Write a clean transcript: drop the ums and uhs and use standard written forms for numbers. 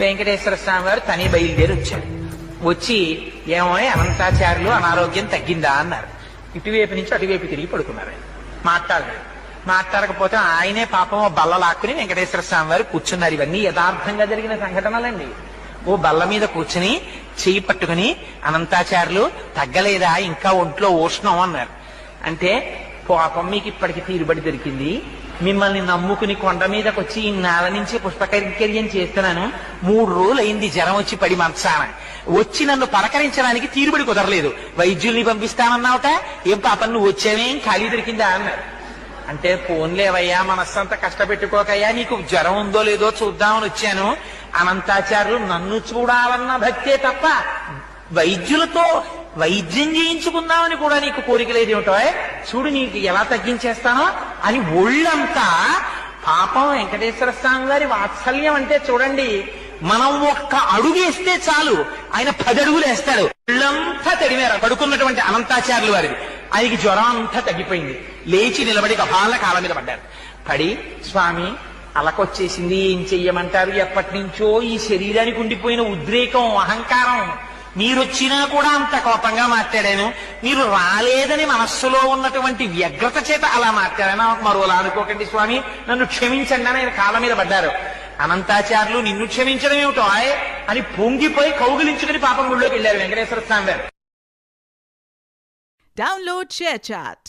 వెంకటేశ్వర స్వామి వారు తని బయలుదేరి వచ్చారు. వచ్చి ఏమో అనంతాచార్యులు అనారోగ్యం తగ్గిందా అన్నారు. ఇటువైపు నుంచి అటువైపు తిరిగి పడుకున్నారు. ఆయన మాట్లాడకపోతే ఆయనే పాపం బల్ల లాక్కుని వెంకటేశ్వర స్వామి వారు కూర్చున్నారు. ఇవన్నీ యథార్థంగా జరిగిన సంఘటనలండి. ఓ బల్ల మీద కూర్చుని చెయ్యి పట్టుకుని అనంతాచార్యులు తగ్గలేదా, ఇంకా ఒంట్లో ఉష్ణం అన్నారు. అంటే పాపం మీకు ఇప్పటికి తీరుబడి దొరికింది, మిమ్మల్ని నమ్ముకుని కొండ మీదకి వచ్చి ఈ నేల నుంచి పుష్పకైంకర్యం చేస్తున్నాను, 3 రోజులు అయింది జ్వరం వచ్చి పడి మంచాన వచ్చి నన్ను పలకరించడానికి తీరుబడి కుదరలేదు, వైద్యుల్ని పంపిస్తానన్నావుట, ఏం పాపం నువ్వు వచ్చావేం ఖాళీ దొరికిందా అన్నారు. అంటే పోన్లేవయ్యా, మనస్సంతా కష్టపెట్టుకోకయ్యా, నీకు జ్వరం ఉందో లేదో చూద్దామని వచ్చాను. అనంతాచార్యులు నన్ను చూడాలన్న భక్తే తప్ప వైద్యులతో వైద్యం చేయించుకుందామని కూడా నీకు కోరిక లేదేమిటో, చూడు నీకు ఎలా తగ్గించేస్తానో అని ఒళ్ళంతా. పాపం వెంకటేశ్వర స్వామి గారి వాత్సల్యం అంటే చూడండి, మనం ఒక్క అడుగేస్తే చాలు ఆయన 10 అడుగులు వేస్తాడు. ఒళ్ళంతా తడిమేర పడుకున్నటువంటి అనంతాచార్యులు వారిది. ఆయనకి జ్వరం అంతా తగ్గిపోయింది. లేచి నిలబడి గబాల కాళ్ళ మీద పడ్డారు. పడి స్వామి అలకొచ్చేసింది, ఏం చెయ్యమంటారు, ఎప్పటి నుంచో ఈ శరీరానికి ఉండిపోయిన ఉద్రేకం, అహంకారం, మీరొచ్చినా కూడా అంత కోపంగా మాట్లాడాను, మీరు రాలేదని మనస్సులో ఉన్నటువంటి వ్యగ్రత చేత అలా మాట్లాడాను, మరోలా అనుకోకండి స్వామి, నన్ను క్షమించండి అని ఆయన కాళ్ళ మీద పడ్డారు. అనంతాచార్యులు నిన్ను క్షమించడం ఏమిటో అని పొంగిపోయి కౌగిలించుకుని పాపం గుళ్ళోకి వెళ్ళారు వెంకటేశ్వర స్వామి గారు. Download ShareChat.